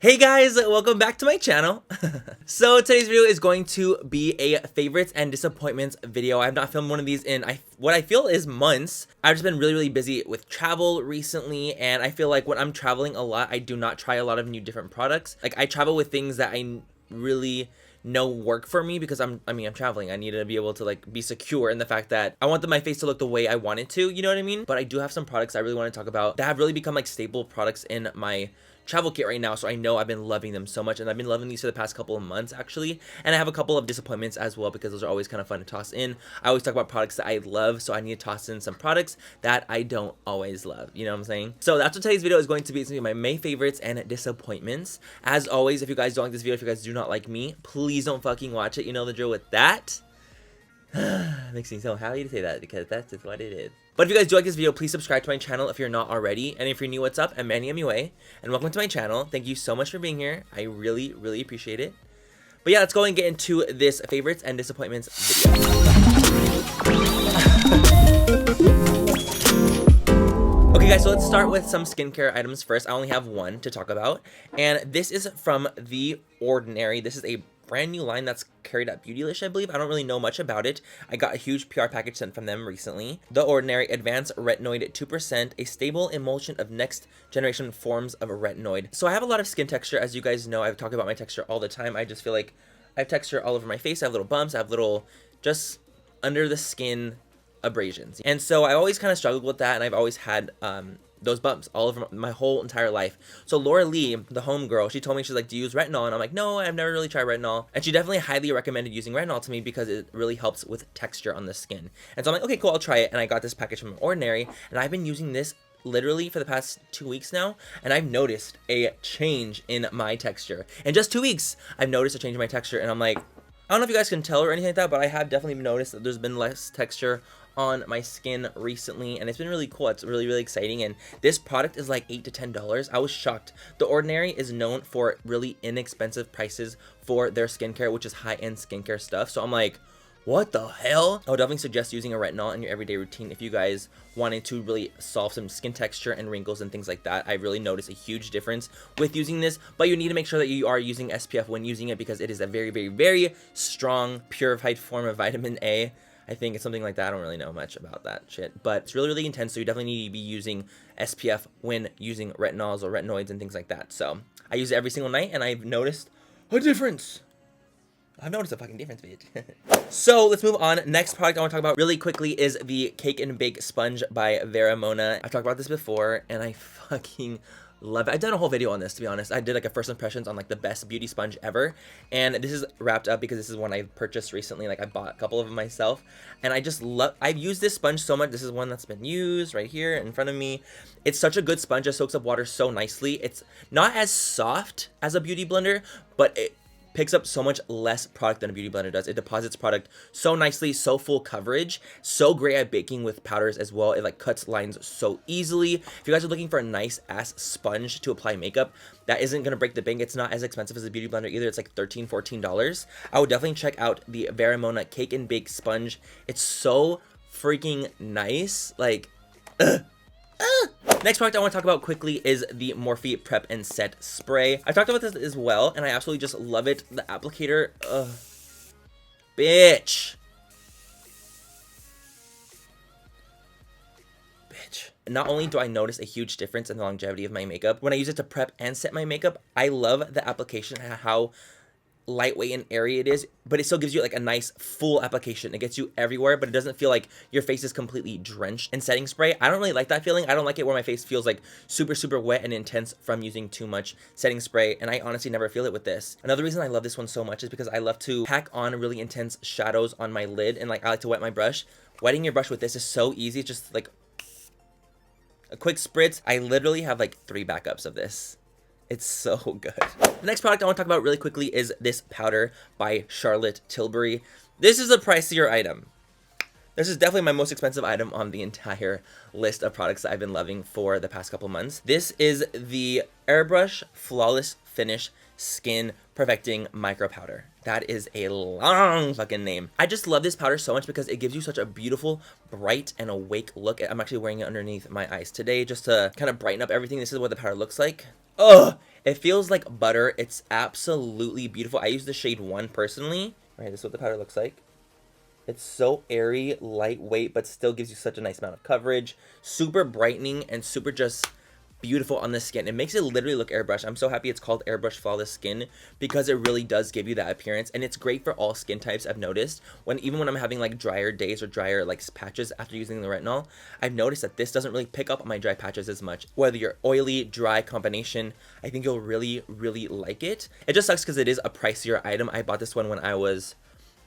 Hey guys, welcome back to my channel. So today's video is going to be a favorites and disappointments video. I have not filmed one of these in what I feel is months. I've just been really busy with travel recently, and I feel like when I'm traveling a lot, I do not try a lot of new different products. Like, I travel with things that I really know work for me because I'm traveling. I need to be able to like be secure in the fact that I want my face to look the way I want it to, you know what I mean? But I do have some products I really want to talk about that have really become like staple products in my travel kit right now, so I know I've been loving them so much, and I've been loving these for the past couple of months actually. And I have a couple of disappointments as well because those are always kind of fun to toss in. I always talk about products that I love, so I need to toss in some products that I don't always love, you know what I'm saying? So that's what today's video is going to be. It's going to be my May favorites and disappointments. As always, if you guys don't like this video, if you guys do not like me, please don't fucking watch it. You know the drill with that. Makes me so happy to say that because that's just what it is. But if you guys do like this video, please subscribe to my channel if you're not already. And if you're new, what's up? I'm Manny MUA, and welcome to my channel. Thank you so much for being here. I really appreciate it. But yeah, let's go and get into this favorites and disappointments video. Okay guys, so let's start with some skincare items first. I only have one to talk about, and this is from The Ordinary. This is a brand new line that's carried at Beautylish, I believe. I don't really know much about it. I got a huge PR package sent from them recently. The Ordinary Advanced Retinoid 2%, a stable emulsion of next generation forms of retinoid. So I have a lot of skin texture. As you guys know, I've talked about my texture all the time. I just feel like I have texture all over my face. I have little bumps. I have little just under the skin abrasions. And so I always kind of struggled with that, and I've always had those bumps all over my whole entire life. So Laura Lee, the homegirl, she told me, she's like, do you use retinol? And I'm like, no, I've never really tried retinol. And she definitely highly recommended using retinol to me because it really helps with texture on the skin. And so I'm like, okay, cool, I'll try it. And I got this package from Ordinary, and I've been using this literally for the past 2 weeks now, and I've noticed a change in my texture. In just 2 weeks, I've noticed a change in my texture, and I'm like, I don't know if you guys can tell or anything like that, but I have definitely noticed that there's been less texture on my skin recently, and it's been really cool. It's really exciting, and this product is like $8 to $10. I was shocked. The Ordinary is known for really inexpensive prices for their skincare, which is high-end skincare stuff. So I'm like, what the hell? I would definitely suggest using a retinol in your everyday routine if you guys wanted to really solve some skin texture and wrinkles and things like that. I really noticed a huge difference with using this, but you need to make sure that you are using SPF when using it because it is a very strong purified form of vitamin A. I think it's something like that. I don't really know much about that shit, but it's really intense, so you definitely need to be using SPF when using retinols or retinoids and things like that. So I use it every single night, and I've noticed a difference. I've noticed a fucking difference, bitch. So let's move on. Next product I want to talk about really quickly is the Cake and Bake Sponge by Veramona. I've talked about this before, and I fucking love it. I've done a whole video on this, to be honest. I did like a first impressions on like the best beauty sponge ever, and this is wrapped up because this is one I purchased recently. Like, I bought a couple of them myself, and I just love, I've used this sponge so much. This is one that's been used right here in front of me. It's such a good sponge. It soaks up water so nicely. It's not as soft as a beauty blender, but it picks up so much less product than a beauty blender does. It deposits product so nicely, so full coverage, so great at baking with powders as well. It like cuts lines so easily. If you guys are looking for a nice ass sponge to apply makeup that isn't gonna break the bank, it's not as expensive as a beauty blender either. It's like $13–14. I would definitely check out the Veramona Cake and Bake Sponge. It's so freaking nice. Like, Next product I want to talk about quickly is the Morphe Prep and Set Spray. I talked about this as well, and I absolutely just love it. The applicator, bitch. Not only do I notice a huge difference in the longevity of my makeup, when I use it to prep and set my makeup, I love the application, how lightweight and airy it is, but it still gives you like a nice full application. It gets you everywhere, but it doesn't feel like your face is completely drenched in setting spray. I don't really like that feeling. I don't like it where my face feels like super wet and intense from using too much setting spray, and I honestly never feel it with this. Another reason I love this one so much is because I love to pack on really intense shadows on my lid, and like I like to wet my brush. Wetting your brush with this is so easy. It's just like a quick spritz. I literally have like 3 backups of this. It's so good. The next product I want to talk about really quickly is this powder by Charlotte Tilbury. This is a pricier item. This is definitely my most expensive item on the entire list of products that I've been loving for the past couple months. This is the Airbrush Flawless Finish Skin Perfecting Micro Powder. That is a long fucking name. I just love this powder so much because it gives you such a beautiful, bright, and awake look. I'm actually wearing it underneath my eyes today just to kind of brighten up everything. This is what the powder looks like. Ugh! It feels like butter. It's absolutely beautiful. I use the shade 1 personally. Right, this is what the powder looks like. It's so airy, lightweight, but still gives you such a nice amount of coverage. Super brightening and super just beautiful on the skin. It makes it literally look airbrushed. I'm so happy it's called Airbrush Flawless Skin because it really does give you that appearance, and it's great for all skin types. I've noticed even when I'm having like drier days or drier like patches after using the retinol, I've noticed that this doesn't really pick up on my dry patches as much. Whether you're oily, dry combination, I think you'll really like it. It just sucks because it is a pricier item. I bought this one when I was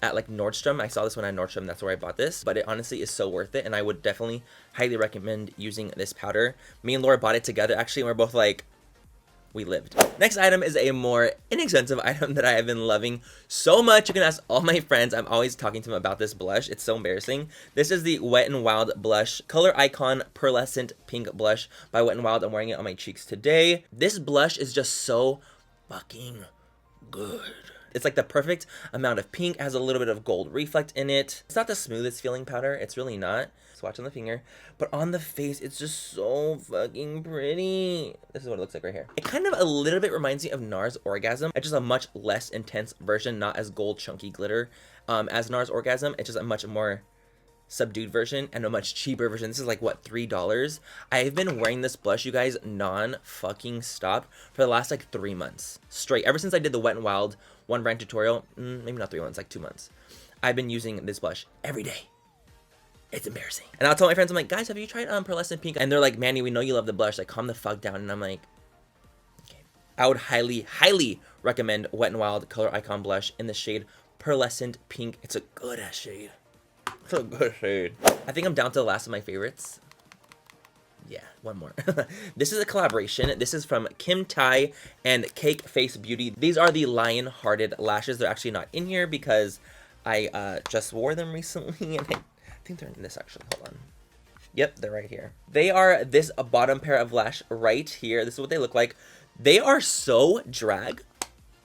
at like Nordstrom. I saw this one at Nordstrom, that's where I bought this, but it honestly is so worth it, and I would definitely highly recommend using this powder. Me and Laura bought it together actually, and we're both like, we lived. Next item is a more inexpensive item that I have been loving so much. You can ask all my friends. I'm always talking to them about this blush. It's so embarrassing. This is the Wet n Wild blush, Color Icon Pearlescent Pink Blush by Wet n Wild. I'm wearing it on my cheeks today. This blush is just so fucking good. It's like the perfect amount of pink. It has a little bit of gold reflect in it. It's not the smoothest feeling powder. It's really not. Swatch on the finger. But on the face, it's just so fucking pretty. This is what it looks like right here. It kind of a little bit reminds me of NARS Orgasm. It's just a much less intense version, not as gold chunky glitter as NARS Orgasm. It's just a much more subdued version and a much cheaper version. This is like what, $3? I've been wearing this blush, you guys, non-fucking stop for the last like 3 months straight. Ever since I did the Wet n Wild one brand tutorial, maybe not 3 months, like 2 months. I've been using this blush every day. It's embarrassing. And I'll tell my friends, I'm like, guys, have you tried Pearlescent Pink? And they're like, Manny, we know you love the blush. Like, calm the fuck down. And I'm like, okay. I would highly recommend Wet n Wild Color Icon Blush in the shade Pearlescent Pink. It's a good ass shade. It's a good shade. I think I'm down to the last of my favorites. Yeah, one more. This is a collaboration. This is from Kim Tai and Cake Face Beauty. These are the Lion-Hearted lashes. They're actually not in here because I just wore them recently, and I think they're in this actually. Hold on. Yep, they're right here. They are this bottom pair of lash right here. This is what they look like. They are so drag.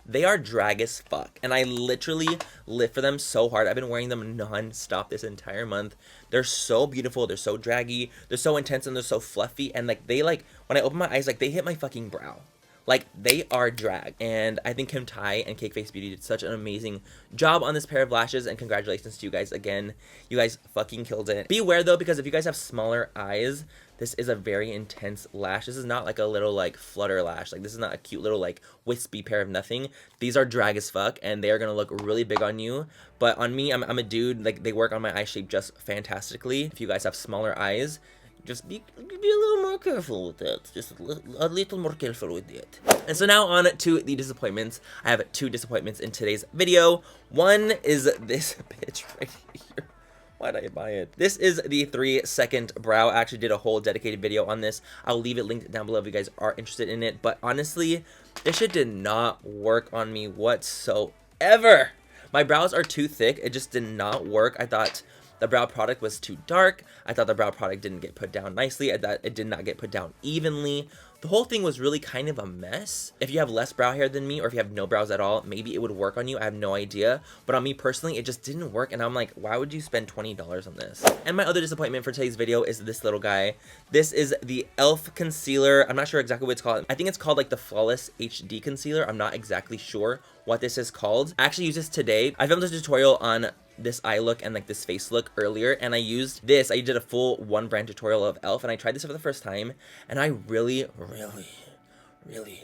They are drag as fuck, and I literally live for them so hard. I've been wearing them non-stop this entire month. They're so beautiful. They're so draggy. They're so intense, and they're so fluffy, and like they like when I open my eyes, like they hit my fucking brow. Like, they are drag. And I think Kim Tai and Cake Face Beauty did such an amazing job on this pair of lashes, and congratulations to you guys again. You guys fucking killed it. Be aware though, because if you guys have smaller eyes, this is a very intense lash. This is not like a little like flutter lash. Like, this is not a cute little like wispy pair of nothing. These are drag as fuck, and they are gonna look really big on you. But on me, I'm a dude, like they work on my eye shape just fantastically. If you guys have smaller eyes, just be a little more careful with that. Just a little more careful with it. And so now on to the disappointments. I have 2 disappointments in today's video. One is this bitch right here. Why'd I buy it? This is the 3-second brow. I actually did a whole dedicated video on this. I'll leave it linked down below if you guys are interested in it. But honestly, this shit did not work on me whatsoever. My brows are too thick. It just did not work. I thought the brow product was too dark. I thought the brow product didn't get put down nicely. I thought it did not get put down evenly. The whole thing was really kind of a mess. If you have less brow hair than me, or if you have no brows at all, maybe it would work on you. I have no idea. But on me personally, it just didn't work. And I'm like, why would you spend $20 on this? And my other disappointment for today's video is this little guy. This is the e.l.f. concealer. I'm not sure exactly what it's called. I think it's called like the Flawless HD concealer. I'm not exactly sure what this is called. I actually used this today. I filmed a tutorial on this eye look and like this face look earlier, and I used this. I did a full 1 brand tutorial of e.l.f. and I tried this for the first time, and I really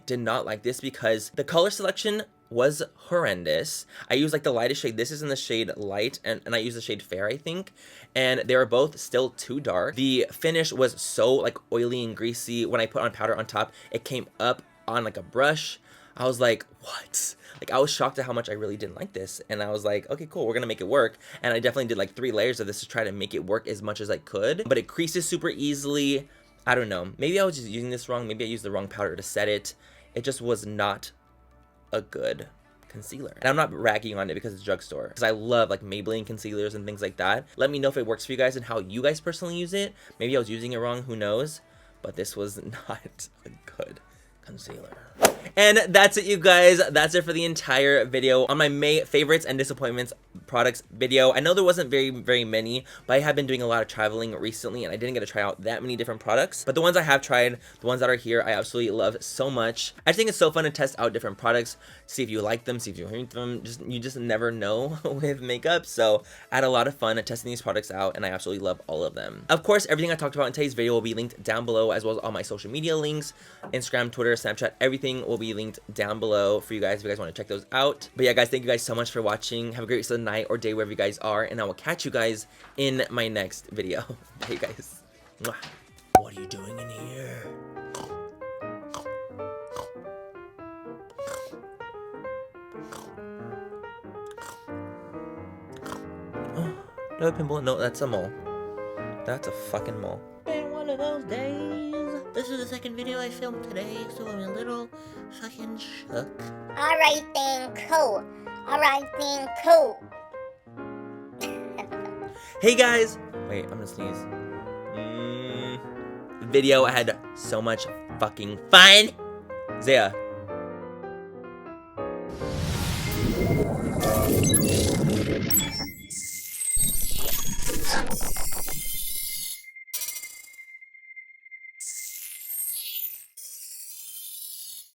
did not like this because the color selection was horrendous. I used like the lightest shade. This is in the shade light, and I used the shade fair, I think, and they were both still too dark. The finish was so like oily and greasy. When I put on powder on top, it came up on like a brush. I was like, what? Like, I was shocked at how much I really didn't like this. And I was like, okay, cool, we're gonna make it work. And I definitely did like 3 layers of this to try to make it work as much as I could. But it creases super easily. I don't know. Maybe I was just using this wrong. Maybe I used the wrong powder to set it. It just was not a good concealer. And I'm not ragging on it because it's drugstore, because I love like Maybelline concealers and things like that. Let me know if it works for you guys and how you guys personally use it. Maybe I was using it wrong, who knows? But this was not a good concealer. And that's it, you guys. That's it for the entire video on my May favorites and disappointments products video. I know there wasn't very many, but I have been doing a lot of traveling recently and I didn't get to try out that many different products. But the ones I have tried, the ones that are here, I absolutely love so much. I think it's so fun to test out different products, see if you like them, see if you hate them. You just never know with makeup. So I had a lot of fun testing these products out and I absolutely love all of them. Of course, everything I talked about in today's video will be linked down below, as well as all my social media links, Instagram, Twitter, Snapchat, everything will be linked down below for you guys if you guys want to check those out. But yeah, guys, thank you guys so much for watching. Have a great rest of the night or day wherever you guys are, and I will catch you guys in my next video. Bye, guys. Mwah. What are you doing in here? Oh, do I have a pimple? No, that's a mole. That's a fucking mole. Been one of those days. This is the second video I filmed today, so I'm a little fucking shook. Alright then, cool. Alright then, cool. Hey guys! Wait, I'm gonna sneeze. Video, I had so much fucking fun! Zaya.